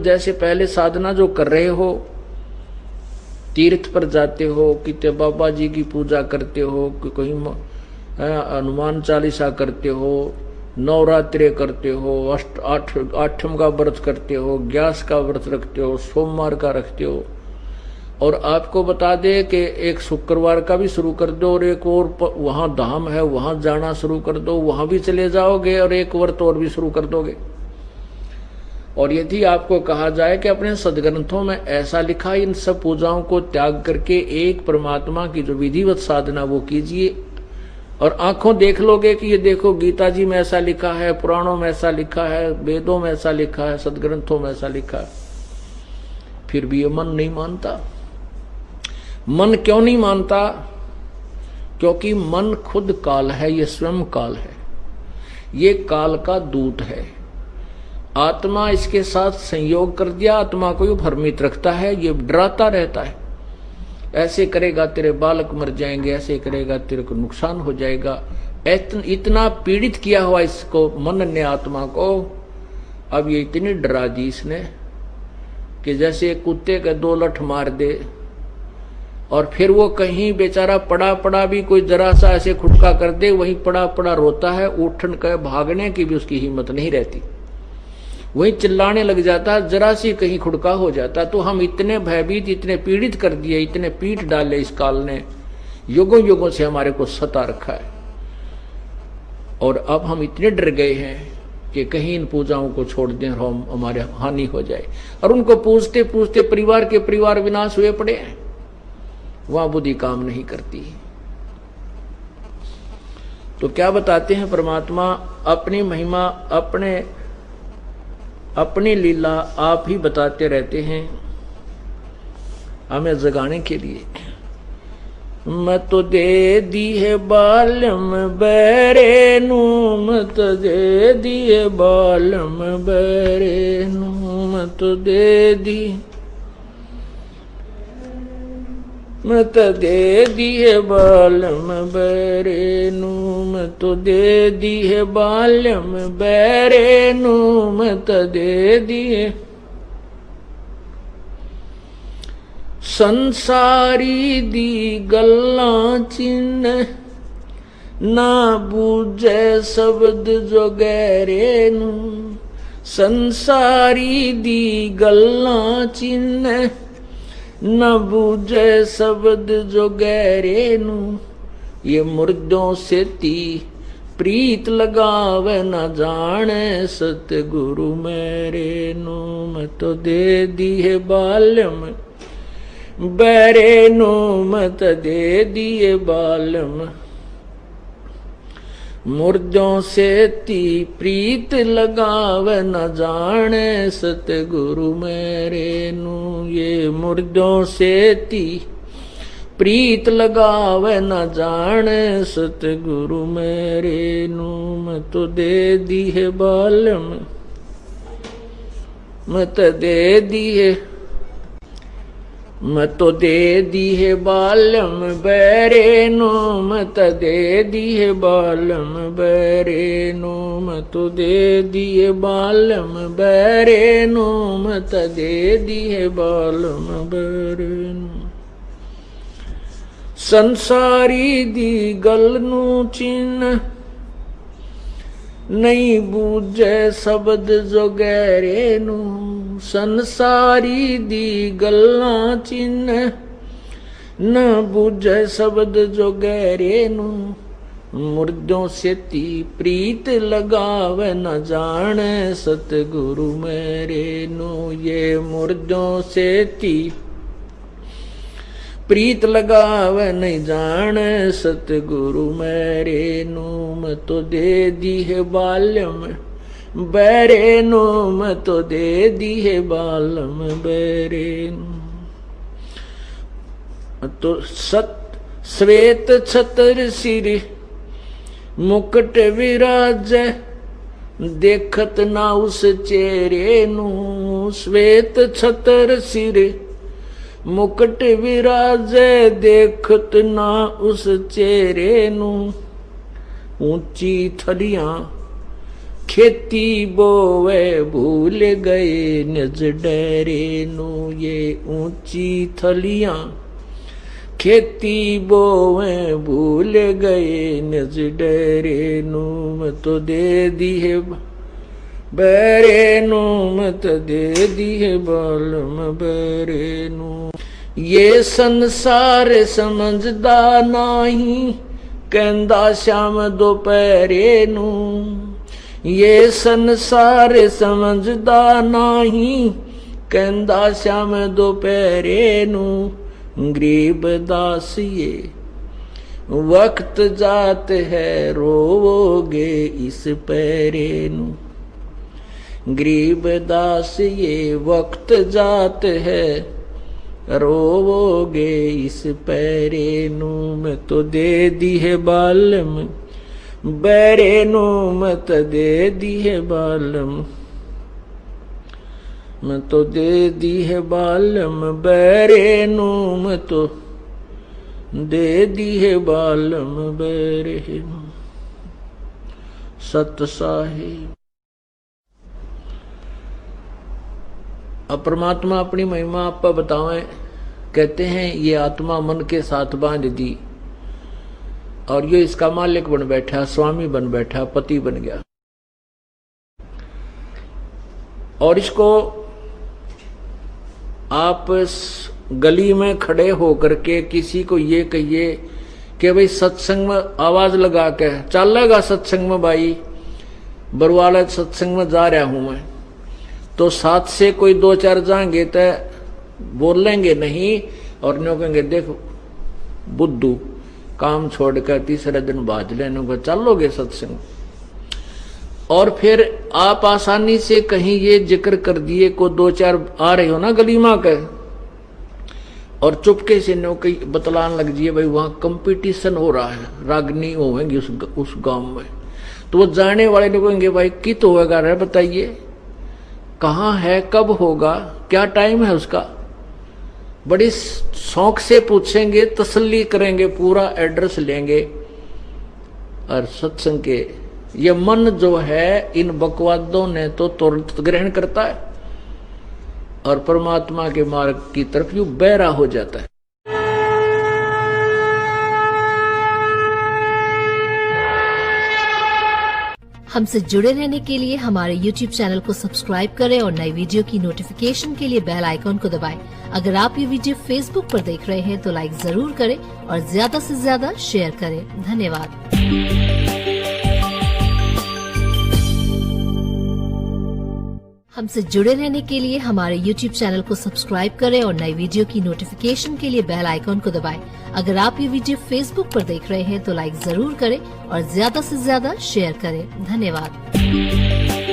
जैसे पहले साधना जो कर रहे हो, तीर्थ पर जाते हो, कितने बाबा जी की पूजा करते हो, कहीं हनुमान चालीसा करते हो, नवरात्रे करते हो, आठम का व्रत करते हो, ग्यास का व्रत रखते हो, सोमवार का रखते हो, और आपको बता दे कि एक शुक्रवार का भी शुरू कर दो और एक और वहां धाम है वहां जाना शुरू कर दो, वहां भी चले जाओगे और एक व्रत और भी शुरू कर दोगे। और यदि आपको कहा जाए कि अपने सदग्रंथों में ऐसा लिखा, इन सब पूजाओं को त्याग करके एक परमात्मा की जो विधिवत साधना वो कीजिए, और आंखों देख लोगे कि ये देखो गीता जी में ऐसा लिखा है, पुराणों में ऐसा लिखा है, वेदों में ऐसा लिखा है, सदग्रंथों में ऐसा लिखा है, फिर भी ये मन नहीं मानता। मन क्यों नहीं मानता? क्योंकि मन खुद काल है, ये स्वयं काल है, ये काल का दूत है। आत्मा इसके साथ संयोग कर दिया, आत्मा को ये भ्रमित रखता है, ये डराता रहता है, ऐसे करेगा तेरे बालक मर जाएंगे, ऐसे करेगा तेरे को नुकसान हो जाएगा। इतना पीड़ित किया हुआ इसको मन ने, आत्मा को। अब ये इतनी डरा दी इसने कि जैसे कुत्ते के 2 लठ मार दे और फिर वो कहीं बेचारा पड़ा पड़ा भी कोई जरा सा ऐसे खुटका कर दे, वहीं पड़ा पड़ा रोता है, उठन के भागने की भी उसकी हिम्मत नहीं रहती, वहीं चिल्लाने लग जाता, जरा सी कहीं खुड़का हो जाता। तो हम इतने भयभीत, इतने पीड़ित कर दिए, इतने पीठ डाले इस काल ने, युगों युगों से हमारे को सता रखा है। और अब हम इतने डर गए हैं कि कहीं इन पूजाओं को छोड़ दें और हम हमारे हानि हो जाए। और उनको पूछते पूछते परिवार विनाश हुए पड़े हैं, वहां बुद्धि काम नहीं करती। तो क्या बताते हैं परमात्मा? अपनी महिमा, अपनी लीला आप ही बताते रहते हैं हमें जगाने के लिए। मैं तो दे दी है बालम बैरे नू, मैं तो दे दी है बालम बैरे नू, मैं तो दे दी, मैं तो दे दी है बालम बैरे नू, मैं तो दे दी है बालम बैरे नू, मैं तो दे दी है। संसारी दी गल्लां चिन्ह ना बूझे शब्द जो गहरे नू, संसारी दी गल्लां चिन्ह न बूझे शब्द जो गहरे नू, ये मुर्दों से ती प्रीत लगावे न जाने सतगुरु मेरे नू, मैं तो दे दी है बालम बैरे नू, मैं तो दे दी है बालम, मुर्दों से ती प्रीत लगावे न जाने सतगुरु मेरे नू, ये मुर्दों से ती प्रीत लगावे न जाने सतगुरु मेरे नू, मैं तो दे दी है बालम, मैं तो दे दी है, मैं तो दे दी है बालम बैरे नू, मैं तो दे दी है बालम बैरे नू, मैं तो दे दी है बालम बैरे नू, मैं तो दे दी है बालम बैरे नू। संसारी दी गल नू चिन्ह नहीं बूझे शब्द जो गहरे नू, संसारी दी गल्लां चिन्ह न बूझे शब्द जो गहरे नू, मुर्दों से ती प्रीत लगावे न जाने सतगुरु मेरे नू, ये मुर्दों से ती प्रीत लगावे नहीं जाने सतगुरु मेरे नू, मैं तो दे दी है बालम बैरे नू, मैं तो दे दी है बालम बैरे नू। तो श्वेत छतर सिर मुकुट विराज देखत ना उस चेहरे नू, श्वेत छतर सिर मुकुट विराजे देखत ना उस चेहरे नू, ऊंची थलियां खेती बोवे भूल गए निज डेरे नू, ये ऊंची थलियां खेती बोवे भूल गए निज डेरे नू, मैं तो दे दी है बैरे नू, मत दे दी है बालम बैरे नू। ये संसार समझदा नाही कहंदा श्याम दोपहरे नू, ये संसार समझदा नाही कहंदा श्याम दोपहरे नू, गरीब दास ये वक्त जात है रोवोगे इस पैरे नू, गरीब दास ये वक्त जात है रोवोगे इस पैरे नू, मैं तो दे दी है बालम बैरे नू, मत दे दी है बालम, मैं तो दे दी है बालम बैरे नू, मैं तो दे दी है बालम बैरे नू। सत साहिब। अब परमात्मा अपनी महिमा आप पर बतावें, कहते हैं ये आत्मा मन के साथ बांध दी और ये इसका मालिक बन बैठा, स्वामी बन बैठा, पति बन गया। और इसको आप गली में खड़े होकर के किसी को ये कहिए कि भाई सत्संग में आवाज लगा के चलेगा, सत्संग में भाई बरवाला सत्संग में जा रहा हूं मैं, तो साथ से कोई दो चार जाएंगे तो बोलेंगे नहीं और न्यों कहेंगे देख बुद्धू काम छोड़कर तीसरे दिन बाज लेने को चलोगे सत्संग। और फिर आप आसानी से कहीं ये जिक्र कर दिए को दो चार आ रहे हो ना गलीमा के, और चुपके से नो कहीं बतलान लग जाइए भाई वहां कंपटीशन हो रहा है, रागनी होंगी उस गांव में, तो वो जाने वाले लोग कहेंगे भाई कित होगा रे बताइए, कहाँ है, कब होगा, क्या टाइम है उसका, बड़ी शौक से पूछेंगे, तसल्ली करेंगे, पूरा एड्रेस लेंगे। और सत्संग के ये मन जो है इन बकवादों ने तो तुरंत ग्रहण करता है और परमात्मा के मार्ग की तरफ यूं बहरा हो जाता है। हमसे जुड़े रहने के लिए हमारे YouTube चैनल को सब्सक्राइब करें और नई वीडियो की नोटिफिकेशन के लिए बेल आइकॉन को दबाएं। अगर आप ये वीडियो Facebook पर देख रहे हैं तो लाइक जरूर करें और ज्यादा से ज्यादा शेयर करें। धन्यवाद। हमसे जुड़े रहने के लिए हमारे YouTube चैनल को सब्सक्राइब करें और नई वीडियो की नोटिफिकेशन के लिए बेल आइकॉन को दबाएं। अगर आप ये वीडियो Facebook पर देख रहे हैं तो लाइक जरूर करें और ज्यादा से ज्यादा शेयर करें। धन्यवाद।